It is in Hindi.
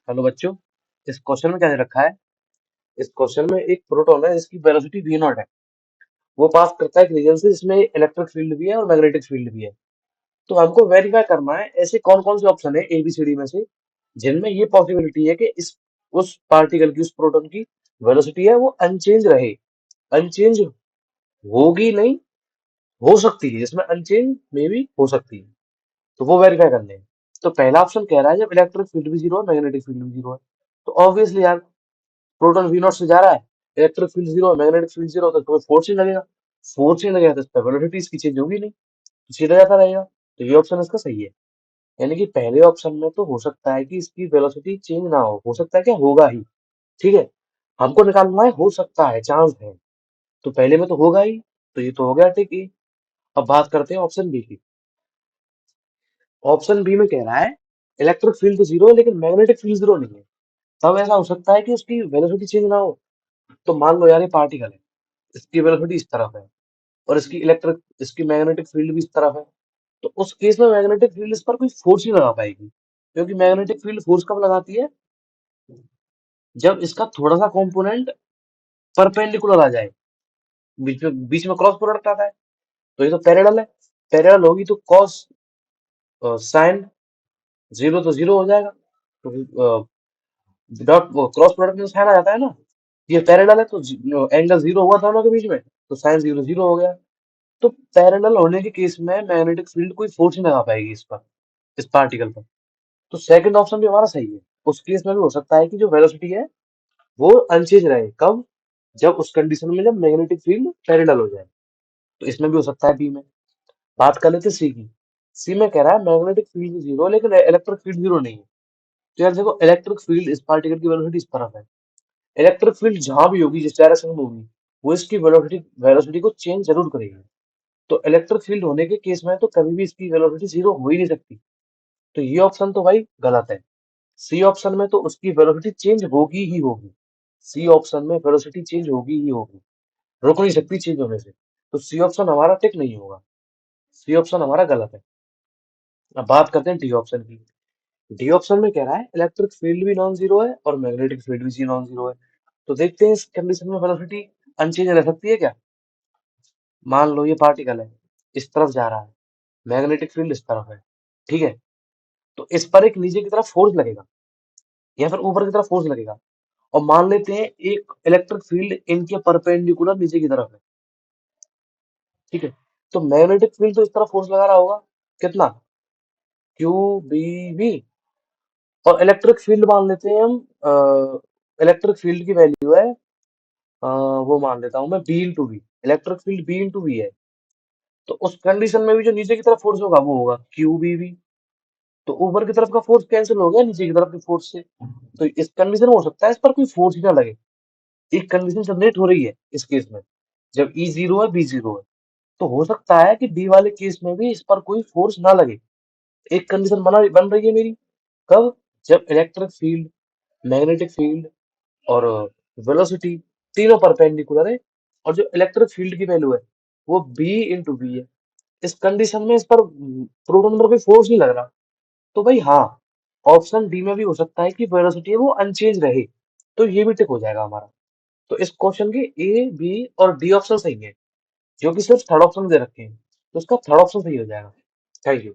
हेलो बच्चों। इस क्वेश्चन में क्या दे रखा है? इस क्वेश्चन में एक प्रोटॉन है जिसकी वेलोसिटी v नॉट है। वो पास करता है एक रीजन से जिसमें इलेक्ट्रिक फील्ड भी है और मैग्नेटिक फील्ड भी है। तो हमको वेरीफाई करना है ऐसे कौन कौन से ऑप्शन है एबीसीडी में से जिनमें ये पॉसिबिलिटी है कि इस उस पार्टिकल की, उस प्रोटॉन की वेलोसिटी है वो अनचेंज रहे। अनचेंज होगी नहीं, हो सकती है, इसमें अनचेंज में भी हो सकती है। तो वो वेरीफाई करने हैं। तो पहला ऑप्शन कह रहा है जब इलेक्ट्रिक फील्ड भी जीरो है, मैग्नेटिक फील्ड भी जीरो है, तो ऑब्वियसली यार प्रोटॉन वी नॉट से जा रहा है, electric field zero, magnetic field zero, तो तुम्हें फोर्स ही लगेगा। फोर्स ही लगेगा तो इस पर वेलोसिटी इसकी चेंज होगी नहीं, तो सीधा जाता रहेगा। तो ये ऑप्शन इसका सही है। यानी कि पहले ऑप्शन में तो हो सकता है कि इसकी वेलोसिटी चेंज ना हो सकता है क्या, होगा ही। ठीक है, हमको निकालना है हो सकता है, चांस है। तो पहले में तो होगा ही, तो ये तो हो गया ठीक है। अब बात करते हैं ऑप्शन बी की। ऑप्शन बी में कह रहा है इलेक्ट्रिक फील्ड तो जीरो है लेकिन मैग्नेटिक फील्ड जीरो नहीं है। तब ऐसा हो सकता है कि उसकी वेलोसिटी चेंज ना हो। तो मान लो यार ये पार्टिकल है, इसकी वेलोसिटी इस तरफ है और इसकी मैग्नेटिक फील्ड भी इस तरफ है। तो उस केस में मैग्नेटिक फील्ड इस पर कोई फोर्स नहीं लगा पाएगी, क्योंकि मैग्नेटिक फील्ड फोर्स कब लगाती है, जब इसका थोड़ा सा कंपोनेंट परपेंडिकुलर आ जाए, बीच में क्रॉस प्रोडक्ट आता है। तो ये तो पैरेलल है, पैरेलल होगी तो कॉस साइन जीरो तो जीरो हो जाएगा। तो डॉट क्रॉस प्रोडक्ट में साइन आ जाता है ना। ये पैरेलल है तो एंगल जीरो हुआ दोनों के बीच में, तो साइन जीरो जीरो हो गया। तो पैरेलल होने के केस में मैग्नेटिक फील्ड कोई फोर्स नहीं लगा पाएगी इस पर, इस पार्टिकल पर। तो सेकंड ऑप्शन भी हमारा सही है। उस केस में भी हो सकता है कि जो वेलोसिटी है वो अनचेंज रहे। कब? जब उस कंडीशन में जब मैग्नेटिक फील्ड पैरेलल हो जाए। तो इसमें भी हो सकता है बी में। बात कर लेते सी की। सी में कह रहा है मैग्नेटिक फील्ड जीरो लेकिन इलेक्ट्रिक फील्ड जीरो नहीं है। तो यार देखो, इलेक्ट्रिक फील्ड इस पार्टिकल की वेलोसिटी इस तरफ है। इलेक्ट्रिक फील्ड जहां भी होगी, जिस डायरेक्शन में होगी, वो इसकी वेलोसिटी वेलोसिटी को चेंज जरूर करेगी। तो इलेक्ट्रिक फील्ड होने के केस में तो कभी भी इसकी वेलोसिटी जीरो हो ही नहीं सकती। तो ये ऑप्शन तो भाई गलत है। सी ऑप्शन में तो उसकी वेलोसिटी चेंज होगी ही होगी। सी ऑप्शन में वेलोसिटी चेंज होगी ही होगी, रुक नहीं सकती चेंज होने से। तो सी ऑप्शन हमारा टिक नहीं होगा, सी ऑप्शन हमारा गलत है। अब बात करते हैं डी ऑप्शन की। डी ऑप्शन में कह रहा है इलेक्ट्रिक फील्ड भी नॉन जीरो है और मैग्नेटिक फील्ड भी नॉन जीरो है। तो देखते हैं इस कंडीशन में वेलोसिटी अनचेंज रह सकती है क्या। मान लो ये पार्टिकल है, इस तरफ जा रहा है, मैग्नेटिक फील्ड इस तरफ है। ठीक है, तो इस पर एक नीचे की तरफ फोर्स लगेगा या फिर ऊपर की तरफ फोर्स लगेगा। और मान लेते हैं एक इलेक्ट्रिक फील्ड इनके परपेंडिकुलर नीचे की तरफ है। ठीक है, तो मैग्नेटिक फील्ड तो इस तरफ फोर्स लगा रहा होगा, कितना, क्यू बी वी। और इलेक्ट्रिक फील्ड मान लेते हैं हम, इलेक्ट्रिक फील्ड की वैल्यू है, वो मान लेता हूं मैं B into V. Electric field B into V है। तो उस कंडीशन में भी जो नीचे की तरफ फोर्स होगा वो होगा क्यू बी वी। तो ऊपर की तरफ का फोर्स कैंसिल हो गया नीचे की तरफ के फोर्स से। तो इस कंडीशन में हो सकता है इस पर कोई फोर्स ही ना लगे। एक कंडीशन जनरेट हो रही है इस केस में, जब ई जीरो है, बी जीरो है। तो हो सकता है कि डी वाले केस में भी इस पर कोई फोर्स ना लगे। एक कंडीशन बन रही है मेरी। कब? जब इलेक्ट्रिक फील्ड, मैग्नेटिक फील्ड और वेलोसिटी तीनों परपेंडिकुलर है, और जो इलेक्ट्रिक फील्ड की वैल्यू है वो बी इंटू बी है। इस कंडीशन में इस पर प्रोटॉन पर कोई फोर्स नहीं लग रहा। तो भाई हाँ, ऑप्शन डी में भी हो सकता है कि वेलोसिटी है वो अनचेंज रहे। तो ये भी टिक हो जाएगा हमारा। तो इस क्वेश्चन के ए, बी और डी ऑप्शन सही है, जो कि सिर्फ थर्ड ऑप्शन दे रखे हैं। तो इसका थर्ड ऑप्शन सही हो जाएगा। Thank you.